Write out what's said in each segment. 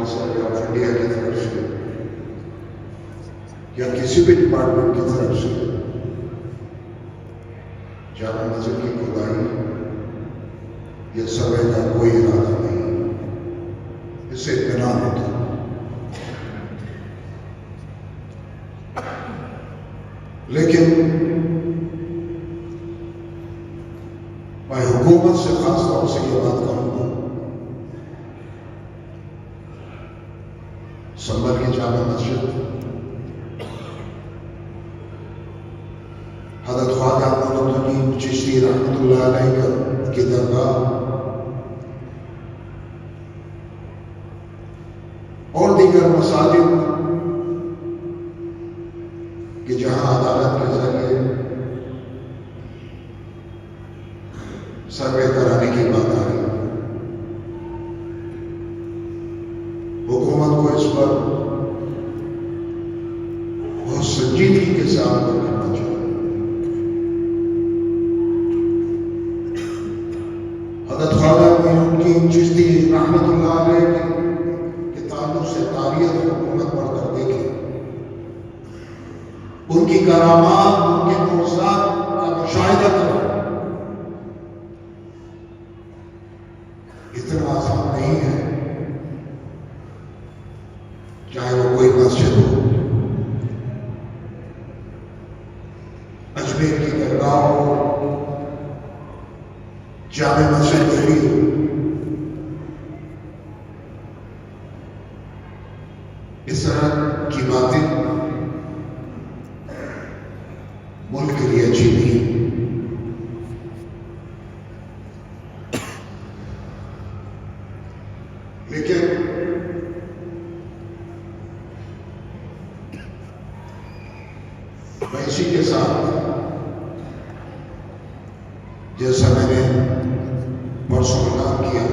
Council of India की तरफ से या किसी भी डिपार्टमेंट की तरफ से जामा मस्जिद की खुदाई या सर्वे का कोई इरादा नहीं, इससे इत्मीनान होता। लेकिन मैं हुकूमत से खास तौर से ये बात करूंगा, संभल की जामा मस्जिद हज़रत ख्वाजा मोइनुद्दीन चिश्ती रहमतुल्लाह अलैह की दरगाह और दीगर मसाजिद कि जहां अदालत के जरिए सर्वे कराने की बात आ रही, हुकूमत को इस पर बहुत संजीदगी के साथ करना चाहिए। हज़रत ख्वाजा मोइनुद्दीन चिश्ती रहमतुल्लाह अलैह के ताल्लुक से तारीख हुकूमत पढ़कर देखे, उनकी करामात, उनके मौज़ूआत का मुशाहिदा करो। इतना आसान नहीं है, चाहे वो कोई मस्जिद हो, अजमेर की दरगाह हो, जामे मस्जिद दिल्ली हो, इस तरह की बातें मुल्क के लिए अच्छी नहीं। लेकिन मैं इसी के साथ, जैसा मैंने परसों ऐलान किया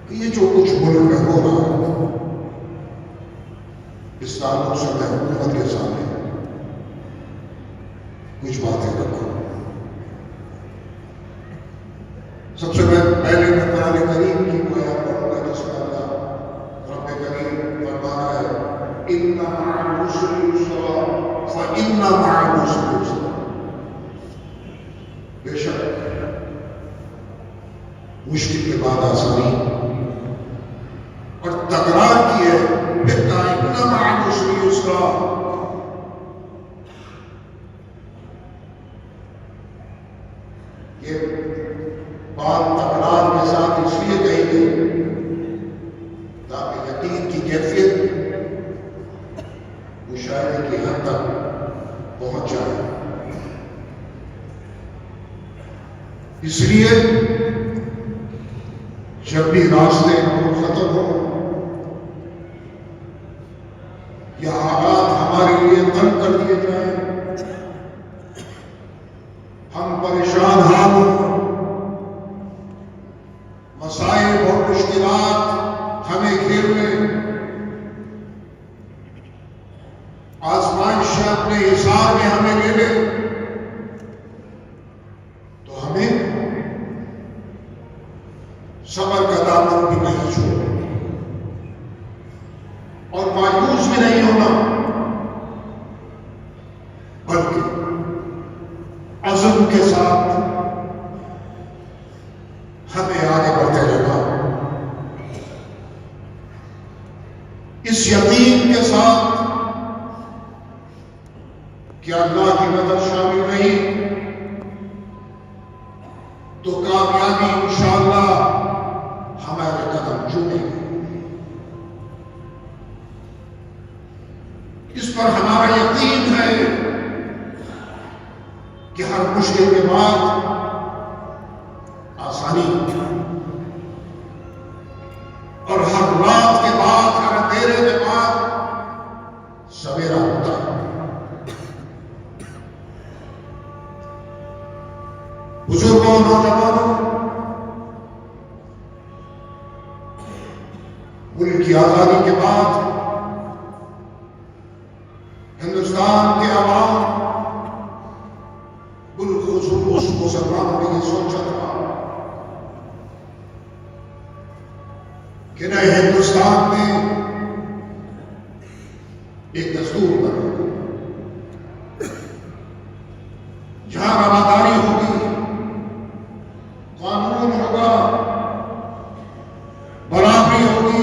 कि ये जो कुछ मुल्क में हो रहा है, इस ताल्लुक से मैं हुकूमत के सामने कुछ बातें रखूं। सबसे पहले मैं कुरान करीम की कोई आयत पढ़ूंगा जिसमें अल्लाह रब्बे करीम फरमा रहा है, इन्ना मअल उस्रि युस्रा फ इन्ना मअल उस्रि युस्रा। बेशक मुश्किल के बाद आसानी, और तकरार की है, फिर कहा इन्ना मअल उस्रि युस्रा। ये बात तकरार के साथ इसलिए कही गई ताकि यकीन की कैफियत मुशाहिदे की हद तक पहुंच जाए। इसलिए जब भी रास्ते खत्म हो या हालात हमारे लिए तंग कर दिए जाए, हम परेशान हाल हो, मसाइब और मुश्किलात हमें घेर लें, आजमाइश अपने हिसाब में हमें ले ले, तो हमें सबर का दामन भी नहीं छोड़ना और मायूस भी नहीं होना, बल्कि अज़्म के साथ हमें आगे बढ़ते रहना, इस यकीन के साथ कि अल्लाह की मदद शामिल रही तो कामयाबी इंशाअल्लाह हमारे कदम चूमेगी। इस पर हमारा यकीन है कि हर मुश्किल के बाद आसानी, और हर रात के बाद, हर अंधेरे के बाद सवेरा होता है। बुजुर्गों, नौजवानों, मुल्क की आजादी के बाद हिंदुस्तान के आवाम, बिलखुसूस मुसलमानों ने ये सोचा था कि नए हिंदुस्तान में एक दस्तूर बना, जहां रवादारी होगी, कानून होगा, बराबरी होगी,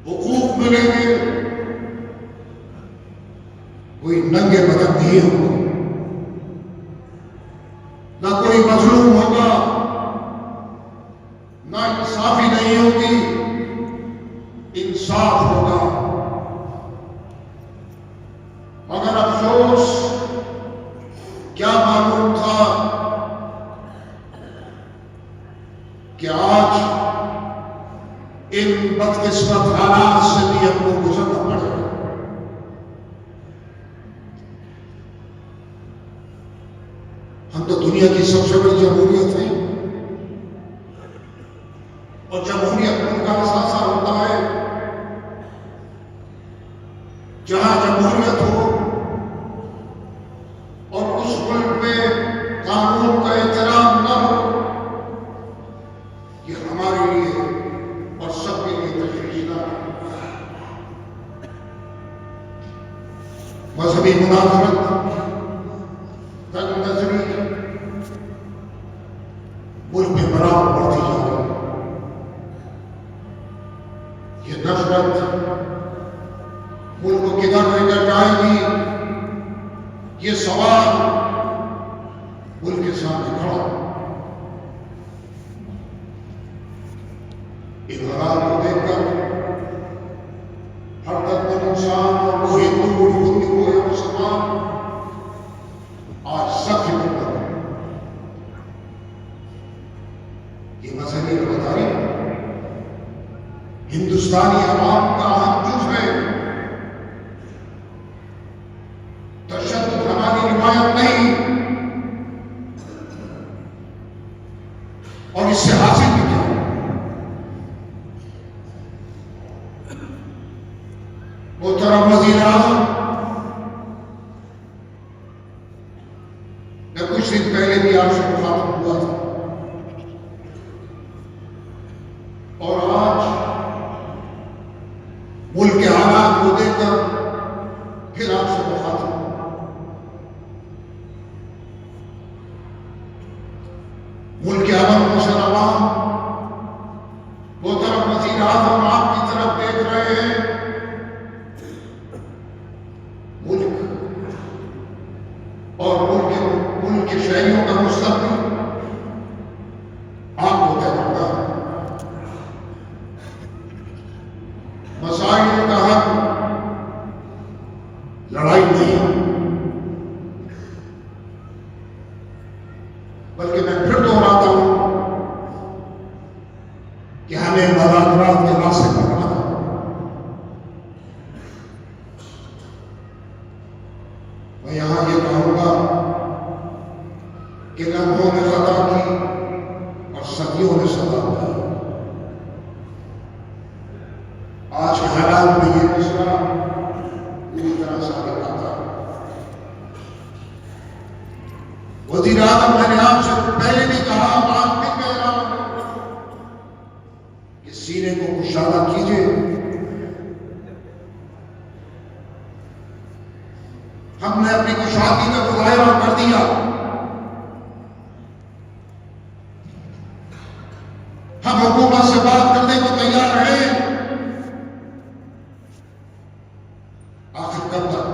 हुकूक मिलेंगे, कोई नंगे बदन नहीं होगा, ना कोई मजलूम होगा, ना इंसाफी नहीं होगी, इंसाफ होगा। मगर अफसोस, क्या मालूम था कि आज इन बदकिस्मत हालात से भी हमको गुजरना पड़ेगा। हम तो दुनिया की सबसे बड़ी जमहूरियत है, और जमहूरियत उनका असासा होता है जहां जमहूरियत हो और उस मुल्क में कानून का एहतराम न हो। ये हमारे लिए और सबके लिए तशवीशनाक है। मजहबी मुनाफरत, तंग-नज़री मुल्क में बराबर बढ़ती जा रही है। ये नफरत मुल्क को किधर लेकर जाएगी, ये सवाल मुल्क के सामने खड़ा। इन हालात को देखकर हर तक इंसान और वो हिंदू को या मुसलमान आज सब फिक्र कर, ये मजहबी रवादारी हिंदुस्तानी अवाम का अहम जुज़ है। तशद्दुद हमारी रिवायत नहीं, और इससे हासिल भी क्या। मोहतरम वज़ीर आज़म, मैं कुछ दिन पहले भी आपसे मुखातिब हुआ था, और आज मुल्क के हालात को देखकर फिर आपसे मुखातिब। मुल्क के अमन रोशन अवाम, मोहतरम वज़ीर आज़म आपकी तरफ देख रहे हैं। मुल्क और मुल्क के शहरियों का मुस्तक़बिल आपको तय करना है। मसाइल का हक लड़ाई नहीं, बल्कि मैं फिर दोहराता हूं कि हमें मुज़ाकरात के रास्ते पर आना है। मैं यहां ये कहूंगा कि लम्हों ने खता की और सदियों ने सदा की। आज के हालात में ये मिसरा पूरी तरह साबित आता है। वज़ीर आज़म, मैंने आपसे पहले भी कहा, आज भी कह रहा हूं कि सीने को कुशादा कीजिए। हमने अपनी कुशादगी का मुजाहिरा कर दिया। हम हुकूमत से बात करने को तैयार हैं। आखिर कब तक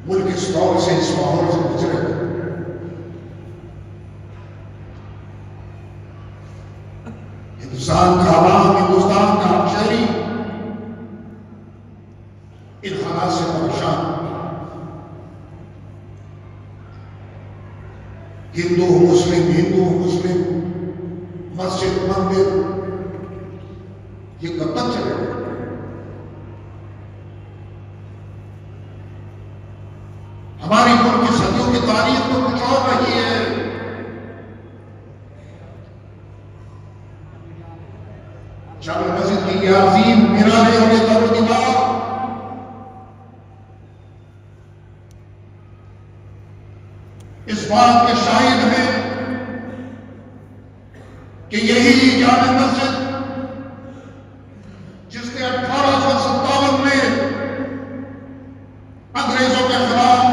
मुल्क इस दौर से, इस माहौल से गुजरेगा? हिंदुस्तान का आवाम, हिंदुस्तान का हर शहरी इन हालात से परेशान। हिंदू मुस्लिम, मस्जिद, मंदिर, ये कब तक चलेगा? हमारी मुल्क की सदियों की तारीख तो कुछ और रही है। जामे मस्जिद की अजीम मीनारें और दर दीवार इस बात के शाहिद हैं कि यही जामे मस्जिद जिसने 1857 में अंग्रेजों के खिलाफ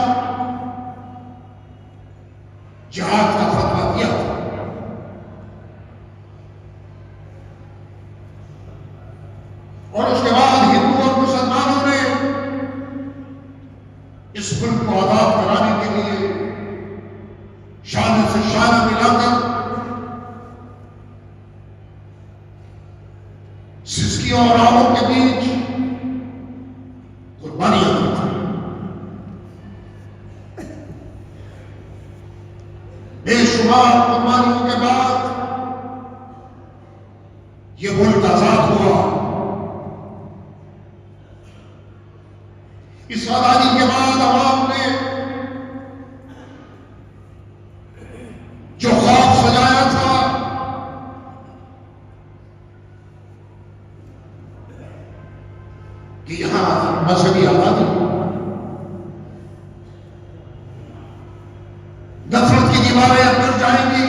जिहाद का फतवा दिया था, और उसके बाद हिंदू और मुसलमानों ने इस मुल्क को आजाद कराने के लिए शान से शान मिलाकर सिसकियों और आहों के बीच कुर्बानियां दी थी। बेशुमार कुर्बानियों के बाद यह मुल्क आजाद हुआ। इस आजादी के बाद अवाम ने जो ख्वाब सजाया था कि यहां मजहबी आजादी, नफरत की दीवारें गिर जाएंगी,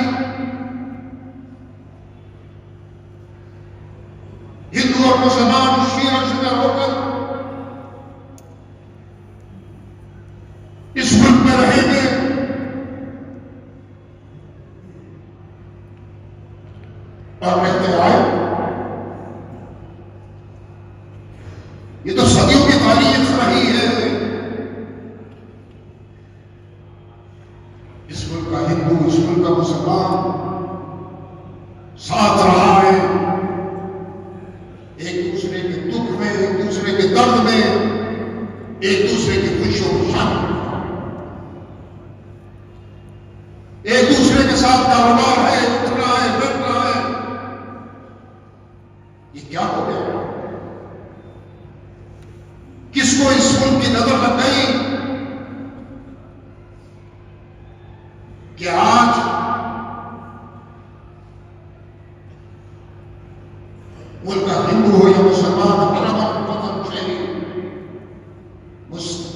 हिंदू और मुसलमान शीर और शिकर होकर इस मुल्क में रहेंगे, और रहते आए। ये तो सदियों की तारीख रही है। इस मुल्क का हिंदू, इस मुल्क का मुसलमान साथ रहा है, एक दूसरे के दुख में, एक दूसरे के दर्द में, एक दूसरे की खुशियों को शामिल, एक दूसरे के साथ कारोबार है, उठना है, बैठना है। ये क्या हो गया? किसको इस मुल्क की नजर लग गई कि आज मुल्क का हिंदू हो या मुसलमान,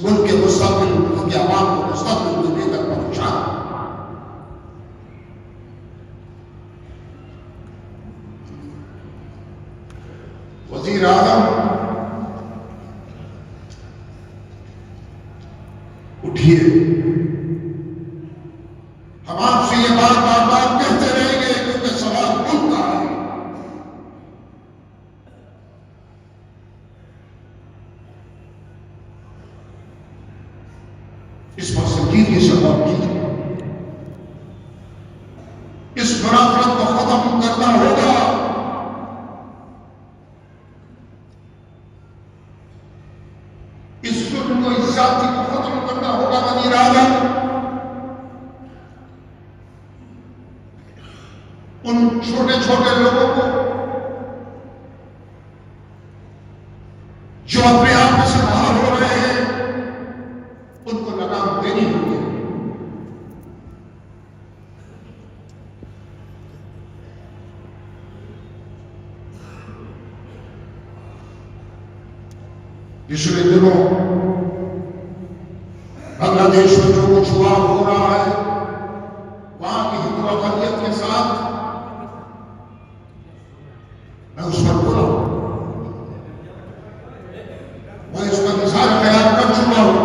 मुल्क के मुस्तकबिल, मुल्क के आवाम को मुस्तकबिल को लेकर परेशान। वजीर आजम उठिए, हम आपसे ये बात बार बार कहते रहेंगे क्योंकि सवाल मुल्क का है। इस पर संजीदगी से गौर कीजिए। इस मुनाफरत को खत्म करना होगा। इस जुल्म को, इस जाति को खत्म करना होगा। वजीर आजम उन छोटे छोटे लोगों को जो अपने आप से बाहर हो रहे हैं, उनको लगाम देनी होगी। पिछले दिनों बांग्लादेश में जो कुछ हुआ हो रहा है, वहां की हिंदू अक़लियत के साथ, मैं उस पर बोला, मैं इस पर इज़हार ख्याल कर चुका हूं।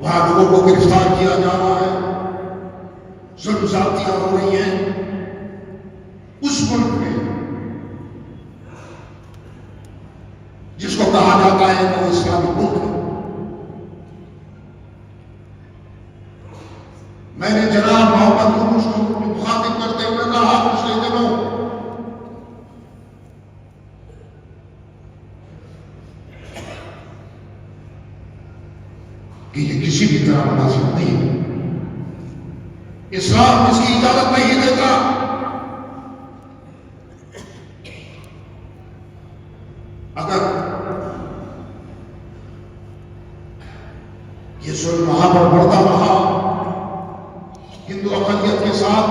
वहां लोगों को गिरफ्तार किया जा रहा है, जुल्म ज़्यादतियां हो रही हैं। उस मुल्क में जिसको कहा जाता है वो इस्लामी मुल्क है। मैंने जनाब मोहम्मद यूनुस को मुखातिब करते हुए कहा पिछले दिनों कि ये किसी भी तरह मुनासिब नहीं है। इस्लाम इसकी इजाजत नहीं देता। अगर ये जुल्म वहां पर बढ़ता रहा हिंदू अक़लियत के साथ,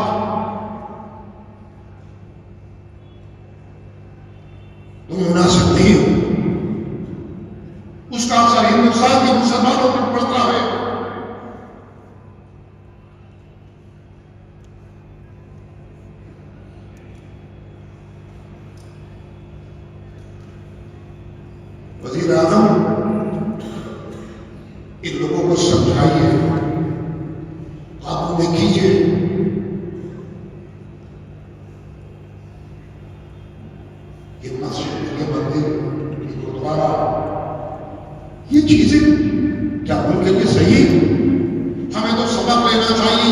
तो मुनासिब नहीं हो। उसका असर हिंदुस्तान के मुसलमानों पर पड़ता है। इन लोगों को समझाइए, काबू में कीजिए। ये मस्जिद, ये मंदिर, ये गुरुद्वारा, ये चीजें क्या मुल्क के लिए सही? हमें तो सबक लेना चाहिए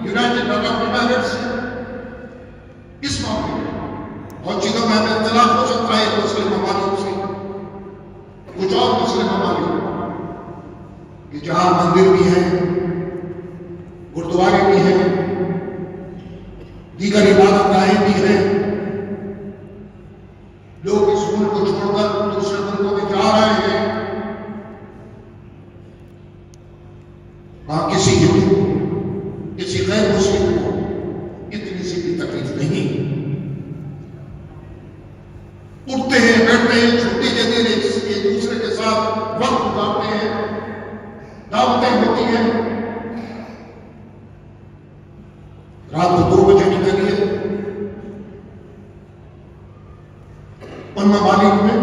यूनाइटेड अरब एमिरेट्स से इस मामले में। बहुत चीजों में हमें इख्तिलाफ हो सकता है मुस्लिम ममालिक से, कुछ और मुस्लिम ममालिक कि जहां मंदिर भी है, गुरुद्वारे भी हैं, दीगर इबादतगाहें भी हैं, लोग इस मुल्क को छोड़कर दूसरे मुल्कों में जा रहे हैं। वहां किसी हिंदू को, किसी गैर मुस्लिम को इतनी सी भी तकलीफ नहीं। उठते हैं, बैठते हैं, छुट्टी के दिन एक दूसरे के साथ वक्त गुजारते हैं, दावतें होती हैं। रात को 2 बजे निकलिए, उन ममालिक में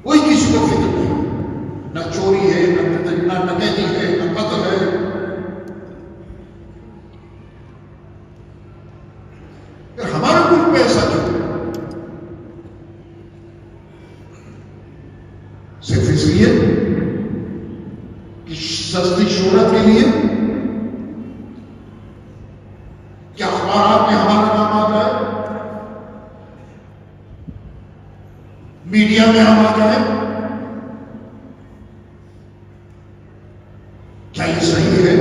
कोई किसी को फिक्र नहीं, न चोरी है, न डकैती है, न कत्ल है। फिर हमारे मुल्क में ऐसा क्यों? सिर्फ इसलिए कि सस्ती शोहरत के लिए, क्या अखबार में हमारा नाम आ जाए, मीडिया में हम आ जाए? क्या ये सही है?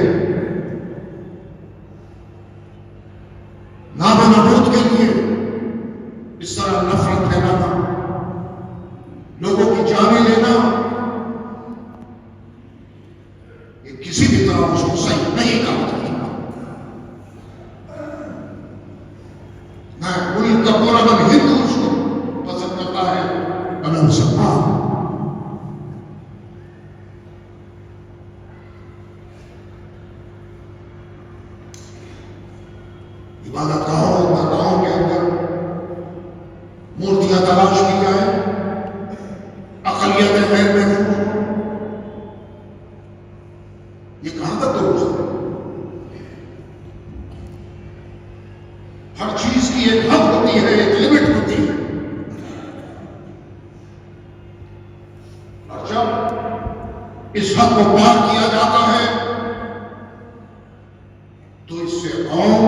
नाबनबूद के लिए इस तरह नफरत फैलाना, लोगों की जानें लेना, ये किसी भी तरह उसको सही नहीं कहा जाता। न मुल्क का पूरा मन हिंदू उसको पसंद करता है, न मुसलमान। इबादतगाहों और दरगाहों के अंदर मूर्तियां तलाश की जाए, अक़लियतें गैर महफूज हो, ये कहां तक दुरुस्त है? हर चीज की एक हद होती है, एक लिमिट होती है, और जब इस हद को पार किया जाता है तो इससे कौम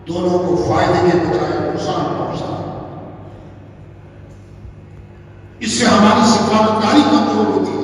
दोनों को फायदे के बजाय नुकसान पहुंचता है। इससे हमारी सिफारतकारी कमजोर होती है।